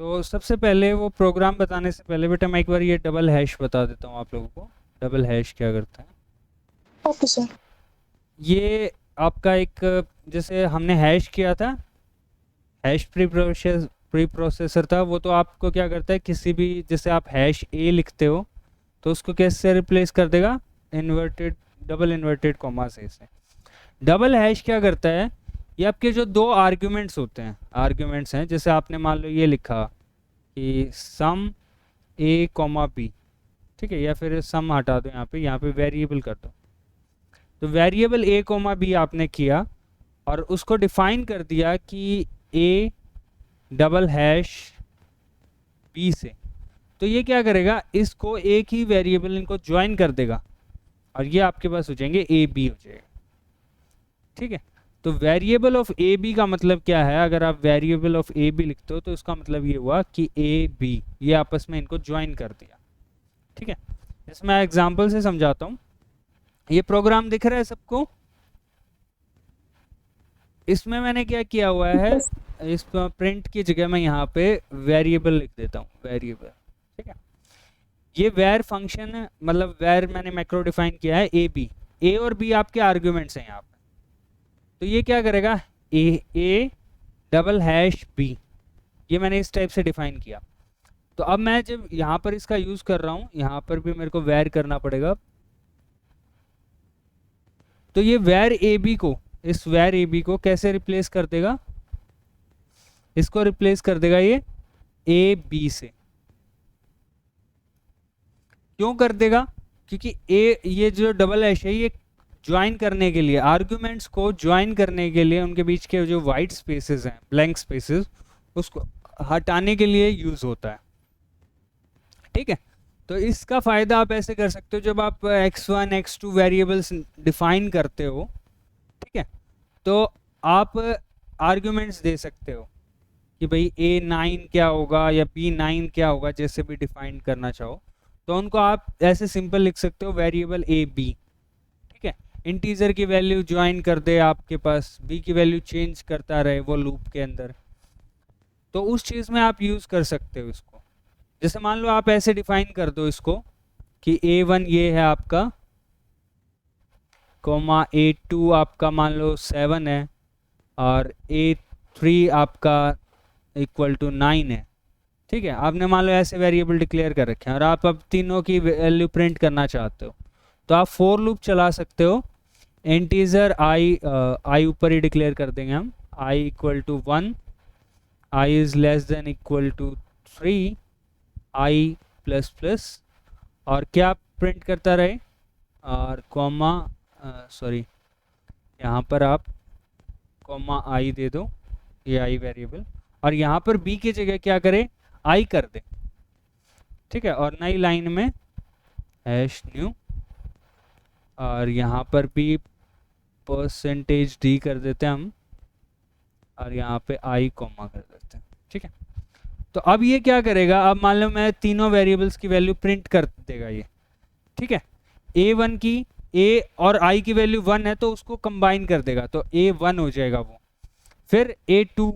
तो सबसे पहले वो प्रोग्राम बताने से पहले बेटा मैं एक बार ये डबल हैश बता देता हूँ आप लोगों को। डबल हैश क्या करता है? Okay sir. ये आपका एक, जैसे हमने हैश किया था, हैश प्री प्रोसेसर था वो, तो आपको क्या करता है, किसी भी जैसे आप हैश ए लिखते हो तो उसको कैसे रिप्लेस कर देगा, इन्वर्टेड डबल इन्वर्टेड कॉमा से। डबल हैश क्या करता है, ये आपके जो दो आर्ग्यूमेंट्स होते हैं, आर्ग्यूमेंट्स हैं, जैसे आपने मान लो ये लिखा कि सम ए कॉमा बी, ठीक है, या फिर सम हटा दो, यहाँ पे वेरिएबल कर दो। तो वेरिएबल ए कॉमा बी आपने किया और उसको डिफाइन कर दिया कि ए डबल हैश बी से, तो ये क्या करेगा, इसको एक ही वेरिएबल इनको ज्वाइन कर देगा और ये आपके पास हो जाएंगे ए बी हो जाएगा। ठीक है, तो वेरिएबल ऑफ ए बी का मतलब क्या है, अगर आप वेरिएबल ऑफ ए बी लिखते हो तो इसका मतलब ये हुआ कि ए बी ये आपस में इनको ज्वाइन कर दिया। ठीक है, इसमें एग्जांपल से समझाता हूँ। ये प्रोग्राम दिख रहा है सबको? इसमें मैंने क्या किया हुआ है, इस प्रिंट की जगह मैं यहाँ पे वेरिएबल लिख देता हूँ, वेरिएबल। ठीक है, ये वेर फंक्शन, मतलब वेर मैंने मैक्रो डिफाइन किया है ए बी, ए और बी आपके आर्ग्यूमेंट्स हैं यहाँ पे। तो ये क्या करेगा, ए डबल हैश बी, ये मैंने इस टाइप से डिफाइन किया। तो अब मैं जब यहाँ पर इसका यूज कर रहा हूँ, यहाँ पर भी मेरे को वेर करना पड़ेगा। तो ये वेर ए बी को, इस वेर ए बी को कैसे रिप्लेस कर देगा, इसको रिप्लेस कर देगा ये ए बी से। क्यों कर देगा, क्योंकि ए, ये जो डबल हैश है ये ज्वाइन करने के लिए, आर्ग्यूमेंट्स को ज्वाइन करने के लिए, उनके बीच के जो वाइट स्पेसेस हैं, ब्लैंक स्पेसेस, उसको हटाने के लिए यूज होता है। ठीक है, तो इसका फायदा आप ऐसे कर सकते हो, जब आप x1 x2 वेरिएबल्स डिफाइन करते हो, ठीक है, तो आप आर्ग्यूमेंट्स दे सकते हो कि भाई a9 क्या होगा या b9 क्या होगा, जैसे भी डिफाइन करना चाहो, तो उनको आप ऐसे सिंपल लिख सकते हो, वेरिएबल ए बी। ठीक है, इंटीजर की वैल्यू ज्वाइन कर दे आपके पास, बी की वैल्यू चेंज करता रहे वो लूप के अंदर, तो उस चीज़ में आप यूज़ कर सकते हो इसको। जैसे मान लो आप ऐसे डिफाइन कर दो इसको कि a1 ये है आपका, कोमा a2 आपका मान लो 7 है, और a3 आपका इक्वल टू 9 है। ठीक है, आपने मान लो ऐसे वेरिएबल डिक्लेयर कर रखे हैं और आप अब तीनों की वैल्यू प्रिंट करना चाहते हो, तो आप फोर लूप चला सकते हो। इंटीजर आई ऊपर ही डिक्लेयर कर देंगे हम, I equal to 1, I is less than equal to 3, I plus plus, और क्या प्रिंट करता रहे, और कॉमा, सॉरी, यहाँ पर आप कॉमा आई दे दो, ये आई वेरिएबल, और यहाँ पर बी की जगह क्या करे, आई कर दे। ठीक है, और नई लाइन में हैश न्यू, और यहाँ पर भी परसेंटेज डी कर देते हैं हम, और यहाँ पे आई कॉमा कर देते हैं। ठीक है, तो अब ये क्या करेगा, अब मान लो मैं तीनों वेरिएबल्स की वैल्यू प्रिंट कर देगा ये। ठीक है, a1 की, a और i की वैल्यू 1 है तो उसको कंबाइन कर देगा, तो a1 हो जाएगा वो। फिर a2,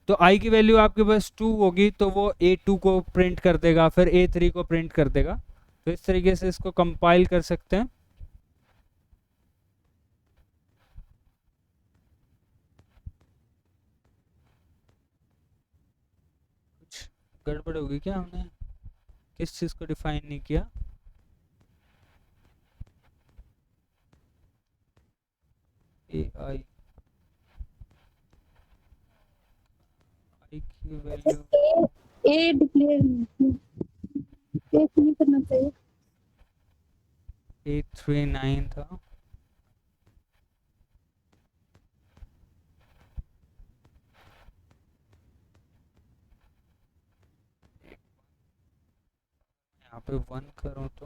तो i की वैल्यू आपके पास 2 होगी तो वो a2 को प्रिंट कर देगा, फिर a3 को प्रिंट कर देगा। तो इस तरीके से इसको कंपाइल कर सकते हैं। कुछ गड़बड़ होगी क्या, हमने किस चीज़ को डिफाइन नहीं किया, आई की वैल्यू ए डिक्लेयर एक नहीं करना चाहिए। a39 था, यहाँ पे 1 करूँ तो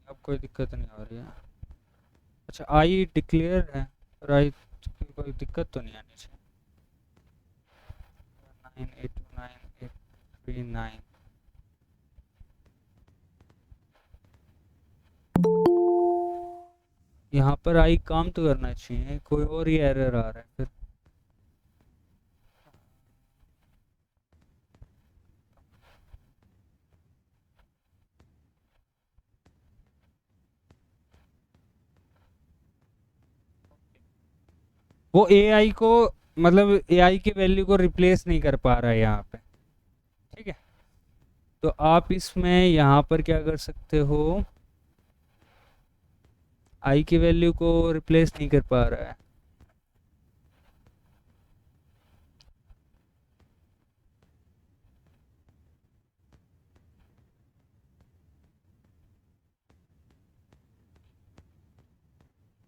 अब कोई दिक्कत नहीं आ रही है। अच्छा, आई डिक्लेयर है, राइट, कोई दिक्कत तो नहीं आनी चाहिए। 9829839, यहाँ पर आई काम तो करना चाहिए, कोई और ही एरर आ रहा है फिर। वो एआई को, मतलब एआई की वैल्यू को रिप्लेस नहीं कर पा रहा है यहाँ पे। ठीक है, तो आप इसमें यहाँ पर क्या कर सकते हो, आई की वैल्यू को रिप्लेस नहीं कर पा रहा है।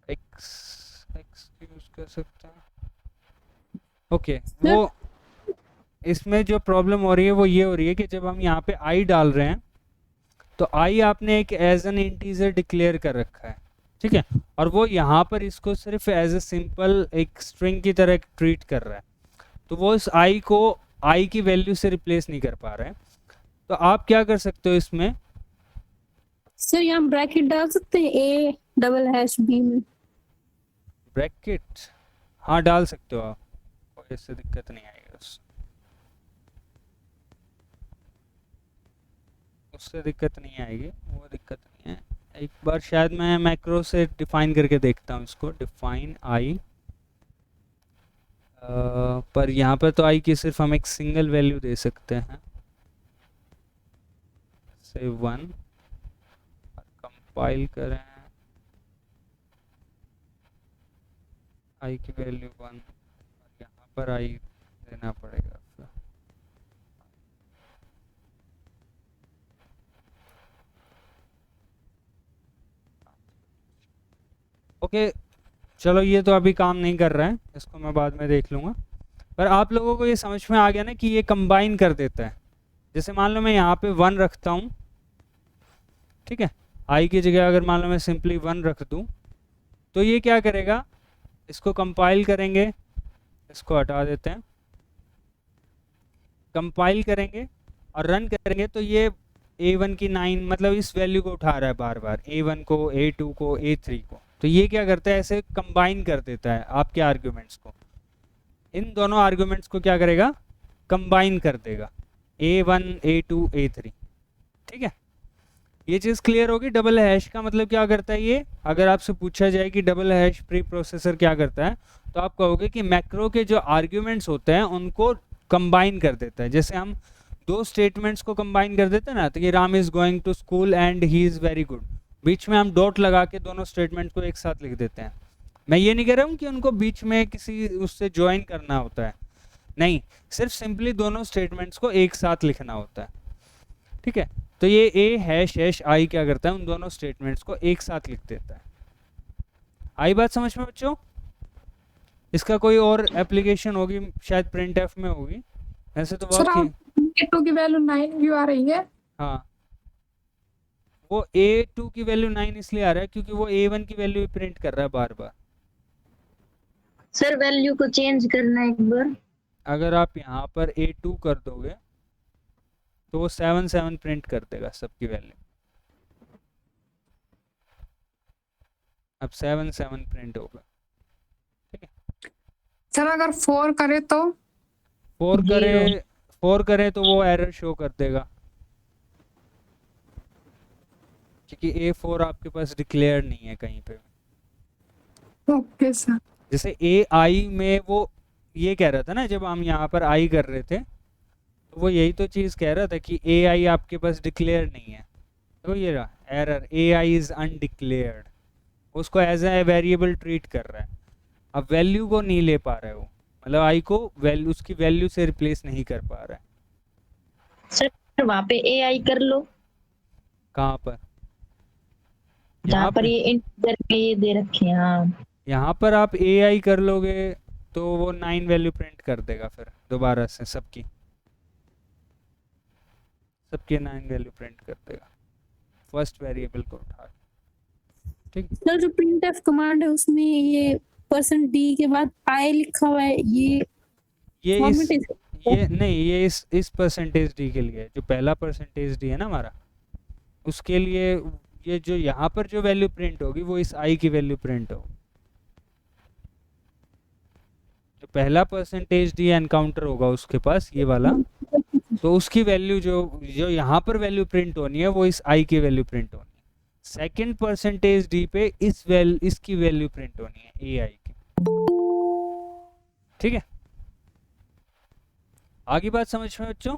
एक्स एक्स यूज कर सकते हैं। ओके, सर वो इसमें जो प्रॉब्लम हो रही है वो ये हो रही है कि जब हम यहाँ पे आई डाल रहे हैं तो आई आपने एक एज एन इंटीजर डिक्लेयर कर रखा है, ठीक है, और वो यहाँ पर इसको सिर्फ एज ए सिंपल एक स्ट्रिंग की तरह ट्रीट कर रहा है, तो वो इस आई को आई की वैल्यू से रिप्लेस नहीं कर पा रहे हैं। तो आप क्या कर सकते हो इसमें, सर यहाँ ब्रैकेट डाल सकते हैं ए डबल हैश बी में। ब्रैकेट, हाँ डाल सकते हो आप, कोई इससे दिक्कत नहीं आएगी, उससे दिक्कत नहीं आएगी, वो दिक्कत नहीं है। एक बार शायद मैं मैक्रो से डिफाइन करके देखता हूँ इसको, डिफाइन आई, पर यहाँ पर तो आई की सिर्फ हम एक सिंगल वैल्यू दे सकते हैं, से 1, और कंपाइल करें, आई की वैल्यू 1, और यहाँ पर आई देना पड़ेगा फिर। ओके, चलो ये तो अभी काम नहीं कर रहा है, इसको मैं बाद में देख लूँगा। पर आप लोगों को ये समझ में आ गया ना कि ये कंबाइन कर देता है। जैसे मान लो मैं यहाँ पे 1 रखता हूँ, ठीक है, आई की जगह अगर मान लो मैं सिंपली 1 रख दूँ, तो ये क्या करेगा, इसको कंपाइल करेंगे, इसको हटा देते हैं, कंपाइल करेंगे और रन करेंगे, तो ये A1 की 9 मतलब इस वैल्यू को उठा रहा है बार बार, A1 को, A2 को, A3 को, तो ये क्या करता है, ऐसे कंबाइन कर देता है आपके आर्ग्यूमेंट्स को, इन दोनों आर्ग्यूमेंट्स को क्या करेगा, कंबाइन कर देगा, A1 A2 A3, ठीक है। ये चीज़ क्लियर होगी। डबल हैश का मतलब क्या करता है ये, अगर आपसे पूछा जाए कि डबल हैश प्री प्रोसेसर क्या करता है, तो आप कहोगे कि मैक्रो के जो आर्ग्यूमेंट्स होते हैं उनको कंबाइन कर देता है। जैसे हम दो स्टेटमेंट्स को कंबाइन कर देते हैं ना, तो ये Ram is going to school and he is very good, बीच में हम डॉट लगा के दोनों स्टेटमेंट को एक साथ लिख देते हैं। मैं ये नहीं कह रहा हूँ कि उनको बीच में किसी उससे ज्वाइन करना होता है, नहीं, सिर्फ सिंपली दोनों स्टेटमेंट्स को एक साथ लिखना होता है, ठीक है। तो ये ए हैश हैश आई क्या करता है, उन दोनों स्टेटमेंट्स को एक साथ लिख देता है। आई बात समझ में बच्चों? इसका कोई और एप्लीकेशन होगी, शायद प्रिंट एफ में होगी, ऐसे तो सर बहुत ही, A2 की वैल्यू 9 क्यों आ रही है? हाँ, वो A2 की वैल्यू 9 इसलिए आ रहा है क्योंकि वो A1 की वैल्यू प्रिंट कर रहा है बार बार। सर वैल्यू को चेंज करना एक बार। अगर आप यहाँ पर A2 कर दोगे तो वो 7 7 प्रिंट कर देगा सबकी वैल्यू। अब 7 7 प्रिंट होगा, ठीक है। सर अगर 4 करे तो? 4 करे तो वो एरर शो कर देगा, क्योंकि A4 आपके पास डिक्लेयर नहीं है कहीं पे। Okay sir. जैसे AI में वो ये कह रहा था ना, जब हम यहाँ पर आई कर रहे थे तो वो यही तो चीज़ कह रहा था कि AI आपके पास डिक्लेयर नहीं है, तो ये रहा एरर, AI इज़ अनडिक्लेयर्ड, उसको एज ए वेरिएबल ट्रीट कर रहा है, अब वैल्यू को नहीं ले पा रहा है वो, मतलब आई को वैल्यू, उसकी वैल्यू से रिप्लेस नहीं कर पा रहा है। सर वहाँ पे AI कर लो, कहाँ पर? जहाँ पर ये इंटीजर में ये दे रखे हैं। हाँ, यहाँ पर आप AI कर लोगे तो वो 9 वैल्यू प्रिंट कर देगा फिर दोबारा से सबकी 9 वैल्यू प्रिंट कर देगा फर्स्ट वेरिएबल को उठा के, ठीक। सर जो printf कमांड है उसमें ये %d के बाद i लिखा हुआ है, ये फॉर्मेट इस ये नहीं, ये इस %d के लिए, जो पहला %d है ना हमारा, उसके लिए ये जो यहाँ पर जो वैल्यू प्रिंट होगी वो इस i की वैल्यू प्रिंट होगी। जो पहला %d एनकाउंटर होगा उसके पास ये वाला, तो उसकी वैल्यू जो यहाँ पर वैल्यू प्रिंट होनी है वो इस i की वैल्यू प्रिंट होनी है। सेकंड %d पे इसकी वैल्यू प्रिंट होनी है AI की। ठीक है, आगे बात समझ में बच्चों?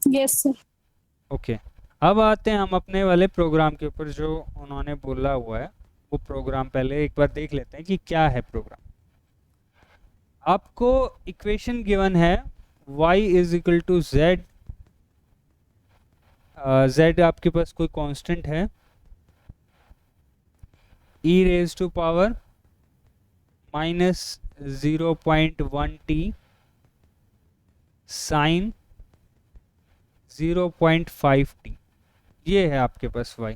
Yes sir. ओके, अब आते हैं हम अपने वाले प्रोग्राम के ऊपर जो उन्होंने बोला हुआ है। वो प्रोग्राम पहले एक बार देख लेते हैं कि क्या है प्रोग्राम। आपको इक्वेशन गिवन है y is equal to z, z आपके पास कोई कांस्टेंट है, e raise to power -0.1t sine 0.5t, ये है आपके पास y।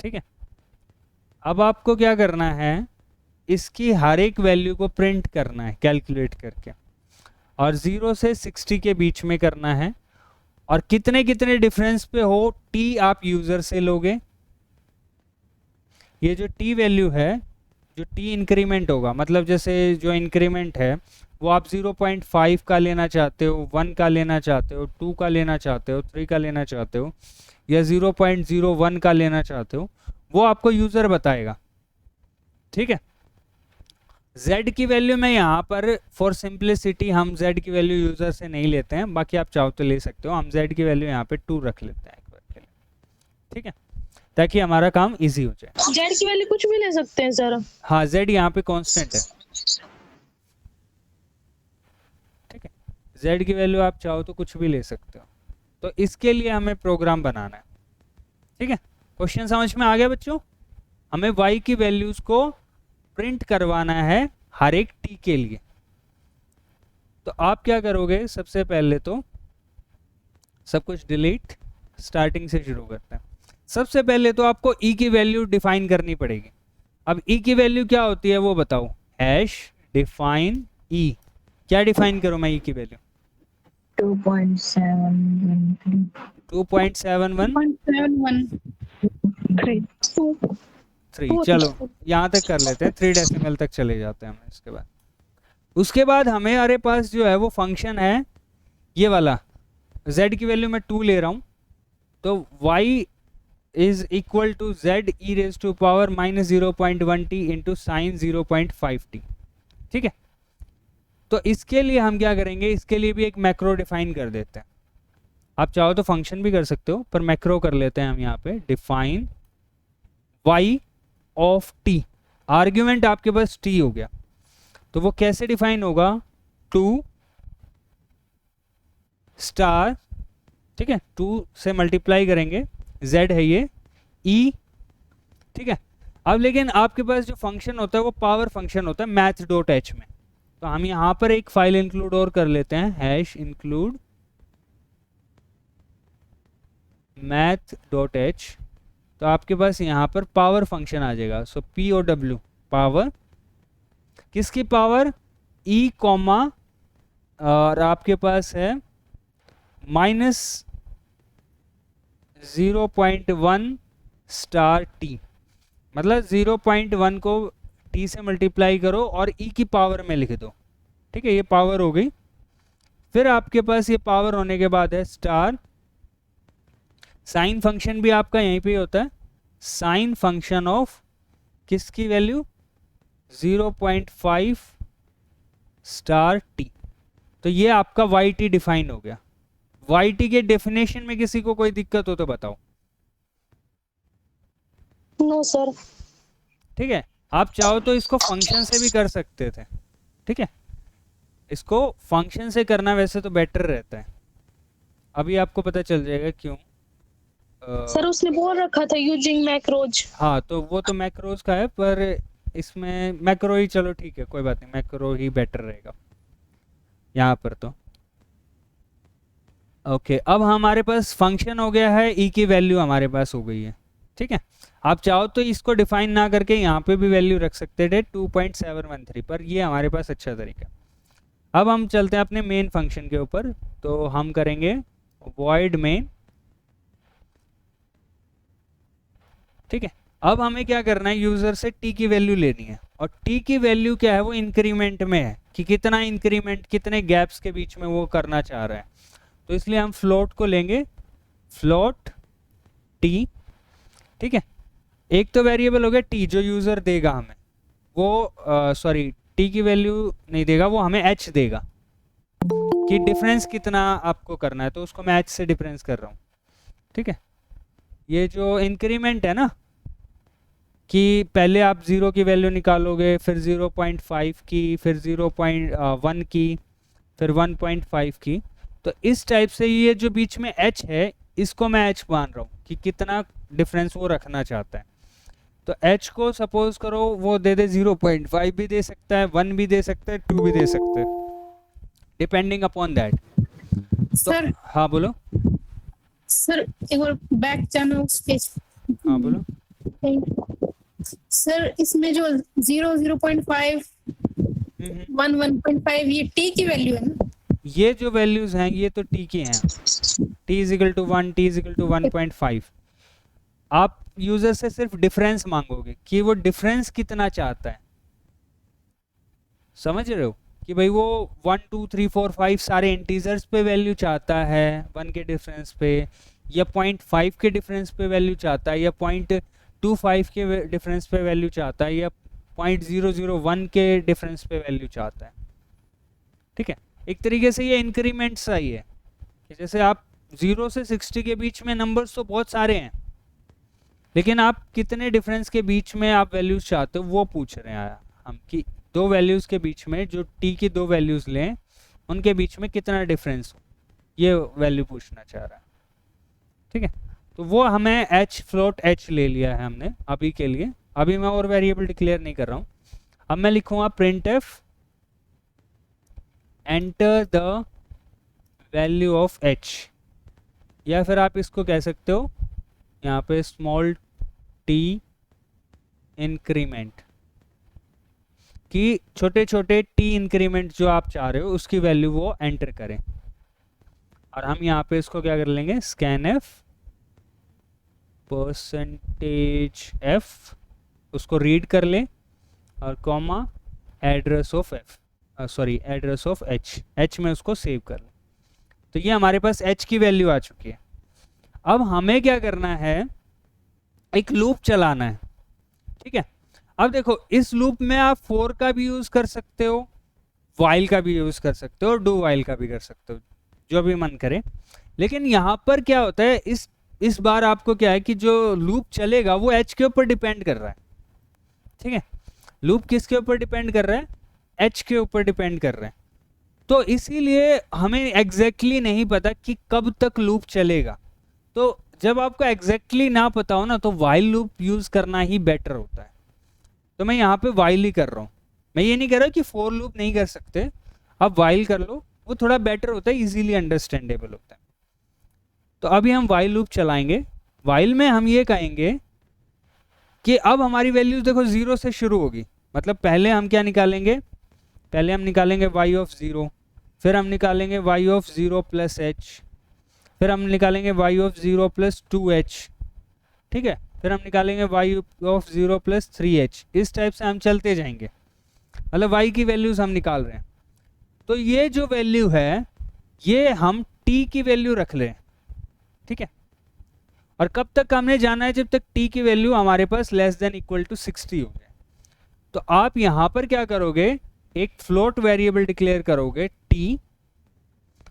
ठीक है, अब आपको क्या करना है, इसकी हर एक वैल्यू को प्रिंट करना है कैलकुलेट करके, और 0 से 60 के बीच में करना है, और कितने कितने डिफरेंस पे हो t आप यूज़र से लोगे। ये जो t वैल्यू है, जो t इंक्रीमेंट होगा, मतलब जैसे जो इंक्रीमेंट है वो आप 0.5 का लेना चाहते हो, 1 का लेना चाहते हो, 2 का लेना चाहते हो, 3 का लेना चाहते हो, या 0.01 का लेना चाहते हो, वो आपको यूज़र बताएगा। ठीक है, z की वैल्यू में यहाँ पर फॉर सिंप्लिसिटी हम z की वैल्यू यूज़र से नहीं लेते हैं, बाकी आप चाहो तो ले सकते हो। हम z की वैल्यू यहाँ पे 2 रख लेते हैं एक बार के लिए, ठीक है, ताकि हमारा काम इजी हो जाए। z की वैल्यू कुछ भी ले सकते हैं सर? हाँ, z यहाँ पे कांस्टेंट है। ठीक है, z की वैल्यू आप चाहो तो कुछ भी ले सकते हो। तो इसके लिए हमें प्रोग्राम बनाना है। ठीक है, क्वेश्चन समझ में आ गया बच्चों? हमें y की वैल्यूज को प्रिंट करवाना है हर एक t के लिए। तो आप क्या करोगे, सबसे पहले तो सब कुछ डिलीट, स्टार्टिंग से शुरू करते हैं। सबसे पहले तो आपको e की वैल्यू डिफाइन करनी पड़ेगी। अब e की वैल्यू क्या होती है वो बताओ, हैश डिफाइन e। क्या डिफाइन करो मैं e की वैल्यू? 2.713। चलो यहाँ तक कर लेते हैं, 3 डेसिमल तक चले जाते हैं हम। उसके बाद हमारे पास जो है वो फंक्शन है ये वाला, z की वैल्यू मैं 2 ले रहा हूँ, तो y is equal to z e raise to power -0.1t into sine 0.5t। ठीक है, तो इसके लिए हम क्या करेंगे, इसके लिए भी एक मैक्रो डिफाइन कर देते हैं। आप चाहो तो फंक्शन भी कर सकते हो, पर मैक्रो कर लेते हैं हम यहाँ पे, define y of t। Argument आपके पास t हो गया, तो वो कैसे डिफाइन होगा, 2 स्टार, ठीक है, 2 से मल्टीप्लाई करेंगे, z है ये e। ठीक है, अब लेकिन आपके पास जो फंक्शन होता है वो पावर फंक्शन होता है math.h में, तो हम यहाँ पर एक फाइल इंक्लूड और कर लेते हैं, हैश इंक्लूड math.h। तो आपके पास यहाँ पर पावर फंक्शन आ जाएगा। सो POW पावर, किसकी पावर, e कॉमा, और आपके पास है -0.1 स्टार t, मतलब 0.1 को t से मल्टीप्लाई करो और e की पावर में लिख दो। ठीक है, ये पावर हो गई। फिर आपके पास ये पावर होने के बाद है स्टार, साइन फंक्शन भी आपका यहीं पे होता है, साइन फंक्शन ऑफ किसकी वैल्यू, 0.5 स्टार t। तो ये आपका yt डिफाइन हो गया। yt के डेफिनेशन में किसी को कोई दिक्कत हो तो बताओ। No sir. ठीक है, आप चाहो तो इसको फंक्शन से भी कर सकते थे। ठीक है, इसको फंक्शन से करना वैसे तो बेटर रहता है, अभी आपको पता चल जाएगा क्यों। सर उसने बोल रखा था यूजिंग मैक्रोज। हाँ, तो वो तो मैक्रोज का है, पर इसमें मैक्रो ही, चलो ठीक है कोई बात नहीं, मैक्रो ही बेटर रहेगा यहाँ पर तो। ओके, अब हमारे पास फंक्शन हो गया है, e की वैल्यू हमारे पास हो गई है। ठीक है, आप चाहो तो इसको डिफाइन ना करके यहाँ पे भी वैल्यू रख सकते थे 2.713, पर ये हमारे पास अच्छा तरीका। अब हम चलते हैं अपने मेन फंक्शन के ऊपर, तो हम करेंगे void main। ठीक है, अब हमें क्या करना है, यूजर से t की वैल्यू लेनी है, और t की वैल्यू क्या है, वो इंक्रीमेंट में है कि कितना इंक्रीमेंट, कितने गैप्स के बीच में वो करना चाह रहा है। तो इसलिए हम फ्लोट को लेंगे, फ्लोट t। ठीक है, एक तो वेरिएबल हो गया t जो यूजर देगा हमें, वो सॉरी टी की वैल्यू नहीं देगा, वो हमें एच देगा कि डिफरेंस कितना आपको करना है, तो उसको मैं एच से डिफरेंस कर रहा हूँ। ठीक है, ये जो इंक्रीमेंट है ना कि पहले आप 0 की वैल्यू निकालोगे, फिर 0.5 की, फिर 0.1 की, फिर 1.5 की, तो इस टाइप से ये जो बीच में h है इसको मैं h मान रहा हूँ कि कितना डिफरेंस वो रखना चाहता है। तो h को सपोज करो वो दे दे 0.5 भी दे सकता है, 1 भी दे सकता है, 2 भी दे सकता है, डिपेंडिंग अपॉन दैट। सर हाँ बोलो। सर एक बार बैक जाना उस पेज। हाँ बोलो। सर इसमें जो 0.5 1 1.5 ये टी की वैल्यू है ना? ये जो वैल्यूज हैं ये तो t की हैं, t is equal to 1, t is equal to 1.5। आप यूजर से सिर्फ डिफरेंस मांगोगे कि वो डिफरेंस कितना चाहता है, समझ रहे हो कि भाई वो 1 2 3 4 5 सारे इंटीजर्स पे वैल्यू चाहता है 1 के डिफरेंस पे, या 0.5 के डिफरेंस पे वैल्यू चाहता है, या 0.25 के डिफरेंस पे वैल्यू चाहता है, या 0.001 के डिफरेंस पे वैल्यू चाहता है। ठीक है, एक तरीके से ये इंक्रीमेंट सा ही है कि जैसे आप 0 से 60 के बीच में नंबर्स तो बहुत सारे हैं, लेकिन आप कितने डिफरेंस के बीच में आप वैल्यूज चाहते हो वो पूछ रहे हैं हम कि दो वैल्यूज के बीच में जो t की दो वैल्यूज लें उनके बीच में कितना डिफरेंस हो, ये वैल्यू पूछना चाह रहा है। ठीक है, तो वो हमें h फ्लोट h ले लिया है हमने अभी के लिए, अभी मैं और वेरिएबल डिक्लेयर नहीं कर रहा हूँ। अब मैं लिखूंगा printf enter the value of h, या फिर आप इसको कह सकते हो यहाँ पे स्मॉल t इंक्रीमेंट, कि छोटे छोटे t इंक्रीमेंट जो आप चाह रहे हो उसकी वैल्यू वो एंटर करें। और हम यहाँ पे इसको क्या कर लेंगे, scanf %f उसको रीड कर ले और comma address of address of h में उसको सेव कर ले। तो ये हमारे पास h की वैल्यू आ चुकी है। अब हमें क्या करना है, एक लूप चलाना है। ठीक है, अब देखो इस लूप में आप for का भी यूज कर सकते हो, while का भी यूज कर सकते हो, do while का भी कर सकते हो, जो भी मन करे। लेकिन यहाँ पर क्या होता है, इस बार आपको क्या है कि जो लूप चलेगा वो h के ऊपर डिपेंड कर रहा है। ठीक है, लूप किसके ऊपर डिपेंड कर रहा है, h के ऊपर डिपेंड कर रहा है। तो इसीलिए हमें एग्जैक्टली नहीं पता कि कब तक लूप चलेगा। तो जब आपको एग्जैक्टली ना पता हो ना तो वाइल लूप यूज करना ही बेटर होता है। तो मैं यहाँ पे वाइल ही कर रहा हूँ, मैं ये नहीं कह रहा कि फॉर लूप नहीं कर सकते, आप वाइल कर लो, वो थोड़ा बेटर होता है, इजीली अंडरस्टैंडेबल होता है। तो अभी हम वाइल लूप चलाएंगे। वाइल में हम ये कहेंगे कि अब हमारी वैल्यूज देखो 0 से शुरू होगी, मतलब पहले हम क्या निकालेंगे, पहले हम निकालेंगे y ऑफ 0, फिर हम निकालेंगे y ऑफ 0 प्लस h, फिर हम निकालेंगे y ऑफ 0 प्लस 2h। ठीक है, फिर हम निकालेंगे y ऑफ 0 प्लस 3h। इस टाइप से हम चलते जाएंगे, मतलब y की वैल्यूज हम निकाल रहे हैं। तो ये जो वैल्यू है ये हम t की वैल्यू रख लें। ठीक है, और कब तक हमने जाना है, जब तक t की वैल्यू हमारे पास लेस देन इक्वल टू 60 हो जाए। तो आप यहां पर क्या करोगे, एक फ्लोट वेरिएबल डिक्लेयर करोगे t,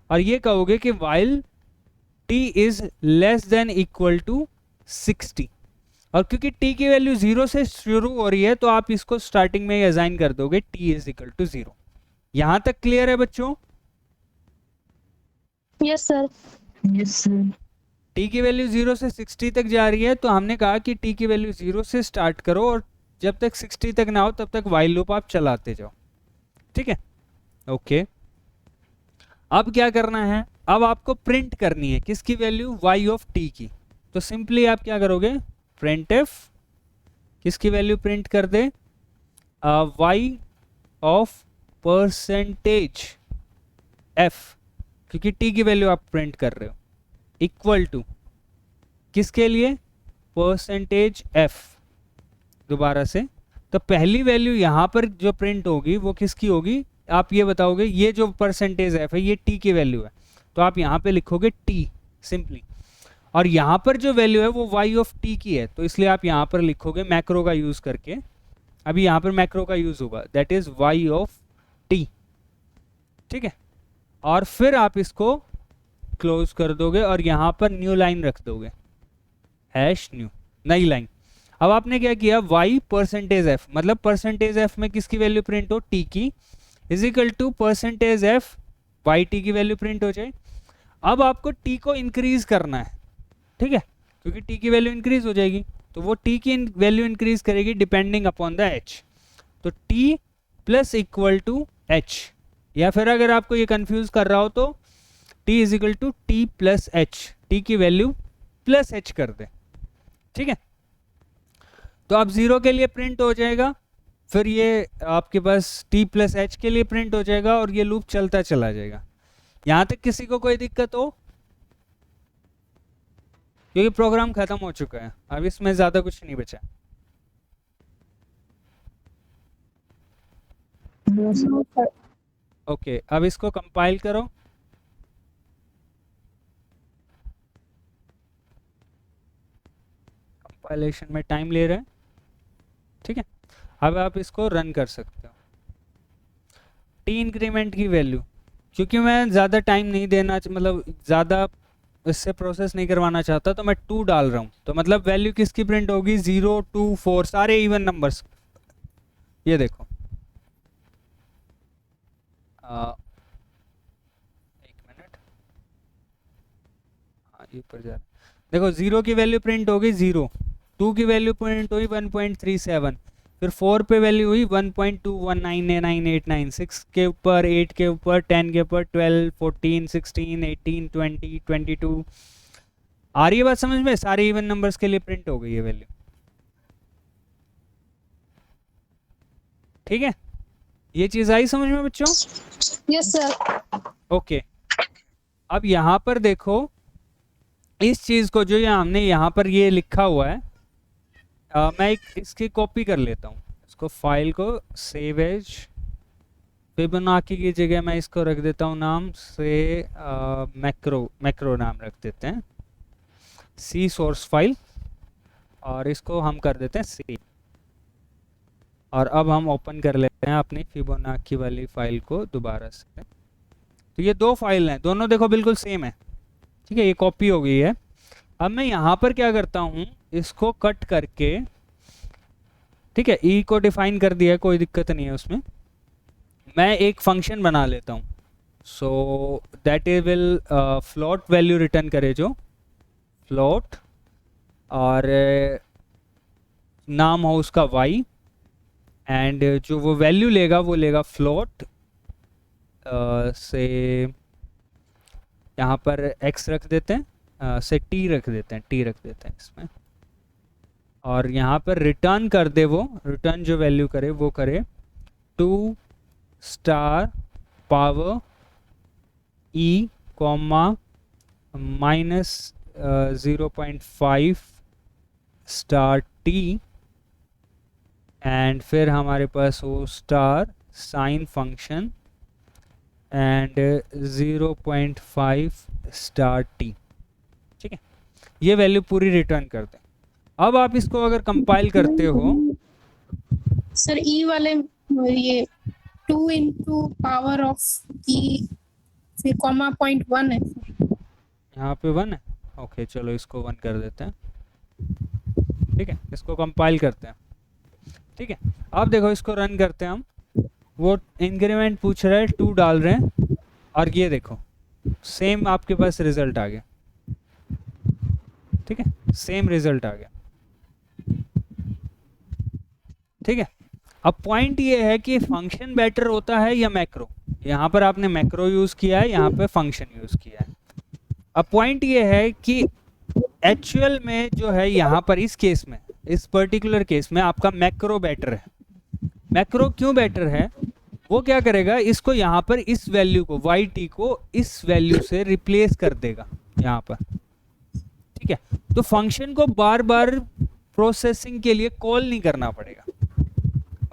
और ये कहोगे कि while t is less than equal to 60। और क्योंकि t की वैल्यू 0 से शुरू हो रही है तो आप इसको स्टार्टिंग में ही असाइन कर दोगे t इज इक्वल टू 0। यहां तक क्लियर है बच्चों? Yes sir. Yes sir. t की वैल्यू 0 से 60 तक जा रही है, तो हमने कहा कि t की वैल्यू 0 से स्टार्ट करो और जब तक 60 तक ना हो तब तक while लूप आप चलाते जाओ। ठीक है, ओके। अब क्या करना है, अब आपको प्रिंट करनी है किसकी वैल्यू, y ऑफ t की। तो सिंपली आप क्या करोगे, printf किसकी वैल्यू प्रिंट कर दे, y ऑफ परसेंटेज f, क्योंकि t की वैल्यू आप प्रिंट कर रहे हो, इक्वल टू किसके लिए, परसेंटेज f। दोबारा से, तो पहली वैल्यू यहाँ पर जो प्रिंट होगी वो किसकी होगी, आप ये बताओगे, ये जो परसेंटेज f है ये t की वैल्यू है, तो आप यहाँ पे लिखोगे t सिंपली। और यहाँ पर जो वैल्यू है वो y ऑफ t की है, तो इसलिए आप यहाँ पर लिखोगे मैक्रो का यूज करके अभी यहाँ पर मैक्रो का यूज़ होगा, that is y of t, ठीक है। और फिर आप इसको क्लोज कर दोगे और यहाँ पर न्यू लाइन रख दोगे, हैश न्यू, नई लाइन। अब आपने क्या किया, y परसेंटेज f, मतलब परसेंटेज f में किसकी वैल्यू प्रिंट हो, t की, is equal to percentage f y t की वैल्यू प्रिंट हो जाए। अब आपको t को इंक्रीज करना है, ठीक है, क्योंकि t की वैल्यू इंक्रीज हो जाएगी, तो वो t की वैल्यू इंक्रीज करेगी डिपेंडिंग अपॉन द h, तो t plus equal to h, या फिर अगर आपको ये कंफ्यूज कर रहा हो तो t is equal to t plus h, t की वैल्यू प्लस h कर दे, ठीक है। तो अब 0 के लिए प्रिंट हो जाएगा, फिर ये आपके पास t प्लस h के लिए प्रिंट हो जाएगा और ये लूप चलता चला जाएगा। यहाँ तक किसी को कोई दिक्कत हो, क्योंकि प्रोग्राम खत्म हो चुका है, अब इसमें ज़्यादा कुछ नहीं बचा। ओके, अब इसको कंपाइल करो। कंपाइलेशन में टाइम ले रहा है, ठीक है। अब आप इसको रन कर सकते हो। टी इंक्रीमेंट की वैल्यू, क्योंकि मैं ज़्यादा टाइम नहीं देना, मतलब ज़्यादा इससे प्रोसेस नहीं करवाना चाहता, तो मैं 2 डाल रहा हूँ, तो मतलब वैल्यू किसकी प्रिंट होगी, 0 2 4, सारे इवन नंबर्स। ये देखो, एक मिनट, हाँ ये ऊपर जा रहा है, देखो 0 की वैल्यू प्रिंट होगी 0, 2 की वैल्यू प्रिंट हुई 1.37, फिर 4 पे वैल्यू हुई 1.219989, 6 के ऊपर, 8 के ऊपर, 10 के ऊपर, 12 14 16 18 20 22। आ रही है बात समझ में, सारे इवन नंबर्स के लिए प्रिंट हो गई है वैल्यू, ठीक है। ये चीज़ आई समझ में बच्चों? Yes sir. ओके, अब यहाँ पर देखो इस चीज़ को, जो हमने यहाँ पर ये लिखा हुआ है, मैं इसकी कॉपी कर लेता हूँ, इसको फाइल को सेव एज फिबोनाची की जगह मैं इसको रख देता हूँ नाम से मैक्रो नाम रख देते हैं, सी सोर्स फाइल, और इसको हम कर देते हैं सेव। और अब हम ओपन कर लेते हैं अपनी फिबोनाची वाली फाइल को दोबारा से। तो ये 2 फाइल हैं, दोनों देखो बिल्कुल सेम है, ठीक है, ये कॉपी हो गई है। अब मैं यहाँ पर क्या करता हूँ, इसको कट करके, ठीक है, ई को डिफाइन कर दिया है, कोई दिक्कत नहीं है उसमें। मैं एक फंक्शन बना लेता हूँ, so that is will float value return करे, जो फ्लोट, और नाम हो उसका y, एंड जो वो वैल्यू लेगा वो लेगा फ्लोट से, यहाँ पर x रख देते हैं, से t रख देते हैं इसमें, और यहाँ पर रिटर्न कर दे, वो रिटर्न जो वैल्यू करे वो करे 2 star power e comma minus 0.5 star t, and फिर हमारे पास वो star sine function and 0.5 star t, ठीक है। ये वैल्यू पूरी रिटर्न कर दें। अब आप इसको अगर कंपाइल करते हो, सर ई वाले ये 2 इंटू पावर ऑफ ई फिर कॉमा 0.1 है, यहाँ पे 1 है, ओके चलो इसको 1 कर देते हैं, ठीक है। इसको कंपाइल करते हैं, ठीक है। अब देखो इसको रन करते हैं हम, वो इंक्रीमेंट पूछ रहा है, 2 डाल रहे हैं, और ये देखो सेम आपके पास रिजल्ट आ गया, ठीक है, सेम रिजल्ट आ गया, ठीक है। अब पॉइंट ये है कि फंक्शन बेटर होता है या मैक्रो, यहाँ पर आपने मैक्रो यूज़ किया है, यहाँ पे फंक्शन यूज़ किया है। अब पॉइंट ये है कि एक्चुअल में जो है यहाँ पर इस केस में, इस पर्टिकुलर केस में आपका मैक्रो बेटर है। मैक्रो क्यों बेटर है, वो क्या करेगा, इसको यहाँ पर इस वैल्यू को yt को इस वैल्यू से रिप्लेस कर देगा यहाँ पर, ठीक है। तो फंक्शन को बार बार प्रोसेसिंग के लिए कॉल नहीं करना पड़ेगा।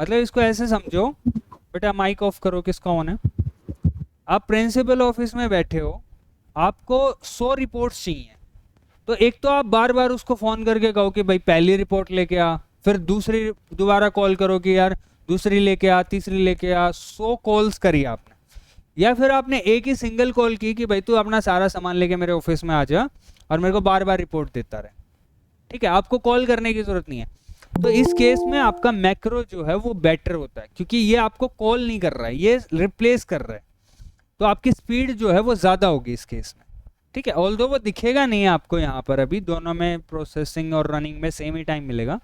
मतलब इसको ऐसे समझो, बेटा माइक ऑफ करो, किसका ऑन है। आप प्रिंसिपल ऑफिस में बैठे हो, आपको 100 रिपोर्ट्स चाहिए, तो एक तो आप बार बार उसको फ़ोन करके कहो कि भाई पहली रिपोर्ट लेके आ, फिर दूसरी दोबारा कॉल करो कि यार दूसरी लेके आ, तीसरी लेके आ, 100 कॉल्स करी आपने। या फिर आपने एक ही सिंगल कॉल की कि भाई तू अपना सारा सामान लेके मेरे ऑफिस में आ जा और मेरे को बार बार रिपोर्ट देता रहे, ठीक है, आपको कॉल करने की जरूरत नहीं है। तो इस केस में आपका मैक्रो जो है वो बेटर होता है, क्योंकि ये आपको कॉल नहीं कर रहा है, ये रिप्लेस कर रहा है, तो आपकी स्पीड जो है वो ज़्यादा होगी इस केस में, ठीक है। ऑल्दो वो दिखेगा नहीं आपको यहाँ पर, अभी दोनों में प्रोसेसिंग और रनिंग में सेम ही टाइम मिलेगा,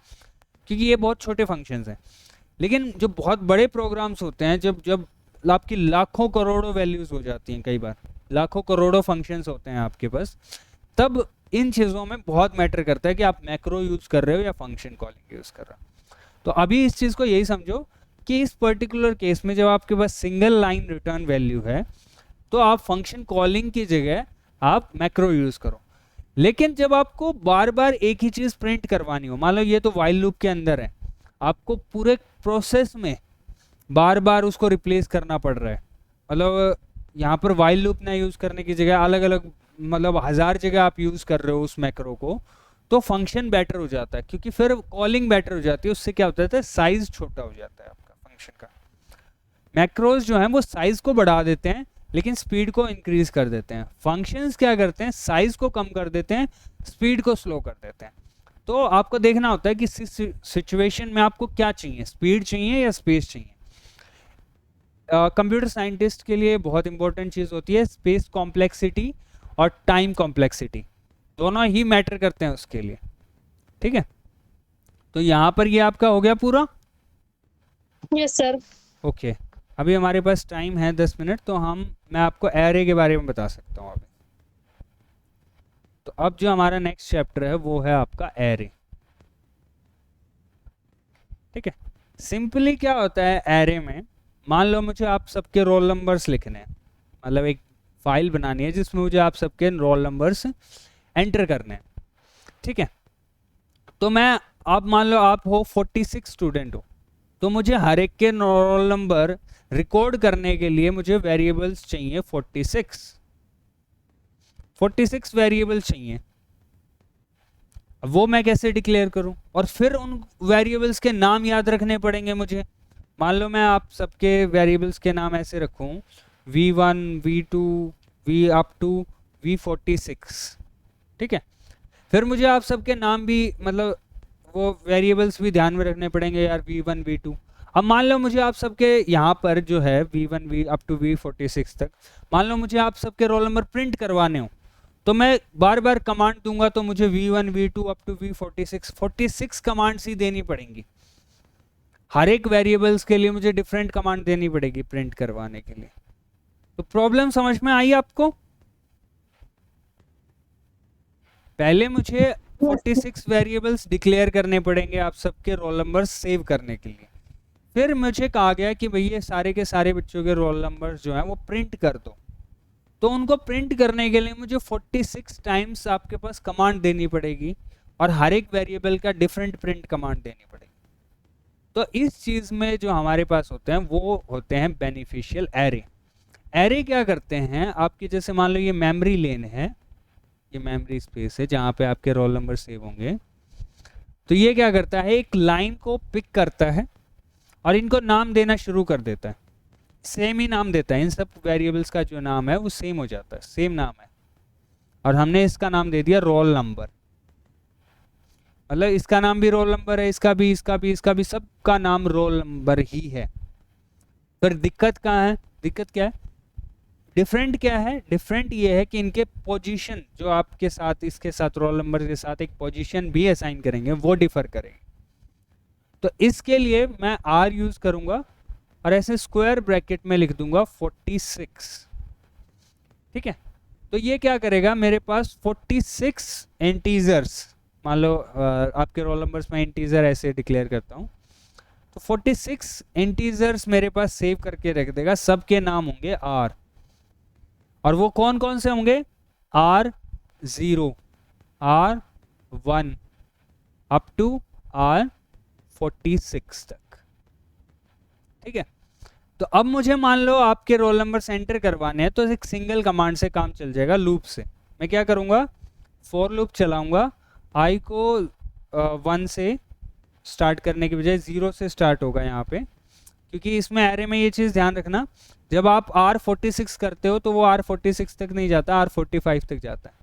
क्योंकि ये बहुत छोटे फंक्शंस हैं। लेकिन जो बहुत बड़े प्रोग्राम्स होते हैं, जब जब आपकी लाखों करोड़ों वैल्यूज़ हो जाती हैं, कई बार लाखों करोड़ों फंक्शंस होते हैं आपके पास, तब इन चीज़ों में बहुत मैटर करता है कि आप मैक्रो यूज़ कर रहे हो या फंक्शन कॉलिंग यूज़ कर रहे हो। तो अभी इस चीज़ को यही समझो कि इस पर्टिकुलर केस में जब आपके पास सिंगल लाइन रिटर्न वैल्यू है तो आप फंक्शन कॉलिंग की जगह आप मैक्रो यूज़ करो। लेकिन जब आपको बार बार एक ही चीज़ प्रिंट करवानी हो, मान लो ये तो वाइल लूप के अंदर है, आपको पूरे प्रोसेस में बार बार उसको रिप्लेस करना पड़ रहा है, मतलब यहाँ पर वाइल लूप ना यूज़ करने की जगह अलग अलग मतलब 1000 जगह आप यूज़ कर रहे हो उस मैक्रो को, तो फंक्शन बेटर हो जाता है, क्योंकि फिर कॉलिंग बेटर हो जाती है। उससे क्या होता है, साइज छोटा हो जाता है आपका फंक्शन का। मैक्रोज जो हैं वो साइज को बढ़ा देते हैं लेकिन स्पीड को इंक्रीज कर देते हैं। फंक्शंस क्या करते हैं, साइज को कम कर देते हैं, स्पीड को स्लो कर देते हैं। तो आपको देखना होता है कि सिचुएशन में आपको क्या चाहिए, स्पीड चाहिए या स्पेस चाहिए। कंप्यूटर साइंटिस्ट के लिए बहुत इंपॉर्टेंट चीज़ होती है स्पेस कॉम्प्लेक्सिटी और टाइम कॉम्प्लेक्सिटी, दोनों ही मैटर करते हैं उसके लिए, ठीक है। तो यहाँ पर ये आपका हो गया पूरा। Yes sir. ओके, अभी हमारे पास टाइम है 10 मिनट, तो मैं आपको एरे के बारे में बता सकता हूँ अभी। तो अब जो हमारा नेक्स्ट चैप्टर है वो है आपका एरे, ठीक है। सिंपली क्या होता है एरे में, मान लो मुझे आप सबके रोल नंबर्स लिखने हैं, मतलब एक फाइल बनानी है जिसमें मुझे आप सबके रोल नंबर्स एंटर करने हैं, ठीक है। तो मैं, आप मान लो आप हो 46 स्टूडेंट हो, तो मुझे हर एक के रोल नंबर रिकॉर्ड करने के लिए मुझे वेरिएबल्स चाहिए 46 वेरिएबल्स चाहिए। अब वो मैं कैसे डिक्लेयर करूं, और फिर उन वेरिएबल्स के नाम याद रखने पड़ेंगे मुझे। मान लो मैं आप सबके वेरिएबल्स के नाम ऐसे रखूं v1 v2 v up to v46, ठीक है। फिर मुझे आप सबके नाम भी, मतलब वो वेरिएबल्स भी ध्यान में रखने पड़ेंगे यार, v1 v2। अब मान लो मुझे आप सबके यहाँ पर जो है v1 v up to v46 तक, मान लो मुझे आप सबके रोल नंबर प्रिंट करवाने हो, तो मैं बार बार कमांड दूंगा, तो मुझे v1 v2 up to v46 commands ही देनी पड़ेंगी। हर एक वेरिएबल्स के लिए मुझे डिफरेंट कमांड देनी पड़ेगी प्रिंट करवाने के लिए। तो प्रॉब्लम समझ में आई आपको? पहले मुझे 46 वेरिएबल्स डिक्लेयर करने पड़ेंगे आप सबके रोल नंबर सेव करने के लिए। फिर मुझे कहा गया कि भैया सारे के सारे बच्चों के रोल नंबर्स जो हैं वो प्रिंट कर दो। तो उनको प्रिंट करने के लिए मुझे 46 टाइम्स आपके पास कमांड देनी पड़ेगी और हर एक वेरिएबल का डिफरेंट प्रिंट कमांड देनी पड़ेगी। तो इस चीज़ में जो हमारे पास होते हैं वो होते हैं बेनिफिशियल एरे। एरे क्या करते हैं, आपकी जैसे मान लो ये मेमोरी लेन है, ये मेमोरी स्पेस है जहाँ पे आपके रोल नंबर सेव होंगे। तो ये क्या करता है, एक लाइन को पिक करता है और इनको नाम देना शुरू कर देता है, सेम ही नाम देता है। इन सब वेरिएबल्स का जो नाम है वो सेम हो जाता है, सेम नाम है, और हमने इसका नाम दे दिया रोल नंबर। मतलब इसका नाम भी रोल नंबर है, इसका भी, इसका भी, इसका भी, सबका नाम रोल नंबर ही है। फिर दिक्कत कहाँ है, दिक्कत क्या है, डिफरेंट क्या है, डिफरेंट ये है कि इनके पोजीशन जो आपके साथ, इसके साथ रोल नंबर के साथ एक पोजीशन भी असाइन करेंगे वो डिफर करेंगे। तो इसके लिए मैं आर यूज करूंगा और ऐसे स्क्वायर ब्रैकेट में लिख दूंगा 46, ठीक है। तो ये क्या करेगा, मेरे पास 46 इंटीजर्स, मान लो आपके रोल नंबर्स में इंटीजर ऐसे डिक्लेयर करता हूँ, तो 46 इंटीजर्स मेरे पास सेव करके रख देगा। सबके नाम होंगे आर, और वो कौन कौन से होंगे, R0, R1 up to R46 तक, ठीक है। तो अब मुझे मान लो आपके रोल नंबर एंटर करवाने हैं, तो एक सिंगल कमांड से काम चल जाएगा, लूप से। मैं क्या करूँगा, फॉर लूप चलाऊंगा, i को 1 से स्टार्ट करने की बजाय 0 से स्टार्ट होगा यहाँ पे, क्योंकि इसमें एरे में ये चीज़ ध्यान रखना, जब आप R46 करते हो तो वो R46 तक नहीं जाता, R45 तक जाता है।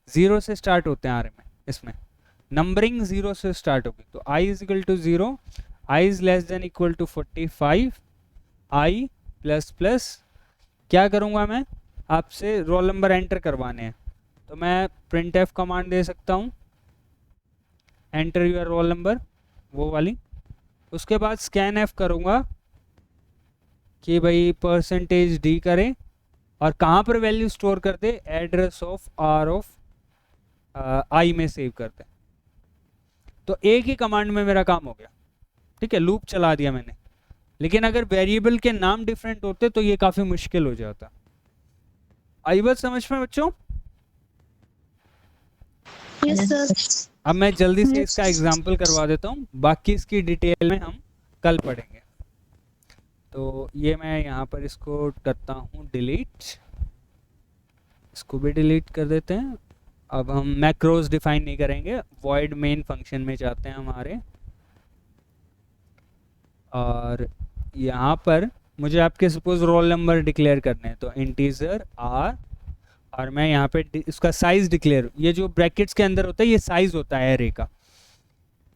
0 से स्टार्ट होते हैं एरे में, इसमें नंबरिंग 0 से स्टार्ट होगी। तो I is equal to 0, I is less than equal to 45, I plus plus क्या करूँगा मैं, आपसे रोल नंबर एंटर करवाने हैं, तो मैं प्रिंट एफ कमांड दे सकता हूँ, एंटर यूर रोल नंबर, वो वाली। उसके बाद स्कैन एफ करूँगा कि भाई %d करे और कहाँ पर वैल्यू स्टोर कर दे, address of R of I में सेव कर दे। तो एक ही कमांड में मेरा काम हो गया, ठीक है, लूप चला दिया मैंने। लेकिन अगर वेरिएबल के नाम डिफरेंट होते तो ये काफ़ी मुश्किल हो जाता। आई बात समझ में बच्चों? Yes sir. अब मैं जल्दी से इसका एग्जाम्पल करवा देता हूँ, बाकी इसकी डिटेल में हम कल पढ़ेंगे। तो ये मैं यहाँ पर इसको करता हूँ डिलीट, इसको भी डिलीट कर देते हैं। अब हम मैक्रोज डिफाइन नहीं करेंगे, वॉइड मेन फंक्शन में जाते हैं हमारे, और यहाँ पर मुझे आपके सपोज रोल नंबर डिक्लेयर करने हैं, तो इंटीजर R, और मैं यहाँ पे इसका साइज़ डिक्लेयर, ये जो ब्रैकेट्स के अंदर होता है ये साइज़ होता है एरे का,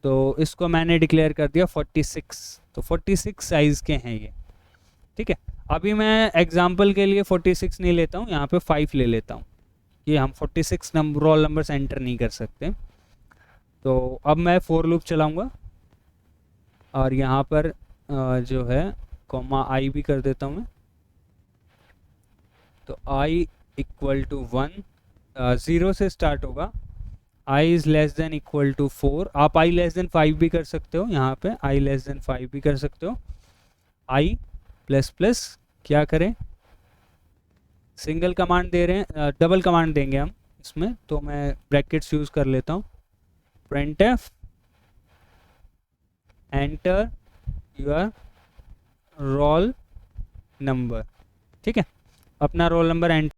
तो इसको मैंने डिक्लेयर कर दिया 46। तो 46 साइज़ के हैं ये, ठीक है। अभी मैं एग्जांपल के लिए 46 नहीं लेता हूँ, यहाँ पे 5 ले लेता हूँ, कि हम 46 रोल नंबर्स एंटर नहीं कर सकते। तो अब मैं फॉर लूप चलाऊँगा और यहाँ पर जो है कॉमा I भी कर देता हूँ मैं। तो I इक्वल टू 1, 0 से स्टार्ट होगा, I is less than equal to 4, आप I लेस देन 5 भी कर सकते हो, यहाँ पे I लेस देन 5 भी कर सकते हो। I प्लस प्लस क्या करें, सिंगल कमांड दे रहे हैं, डबल कमांड देंगे हम इसमें, तो मैं ब्रैकेट्स यूज़ कर लेता हूँ, print F enter your roll number, ठीक है, अपना रोल नंबर एंटर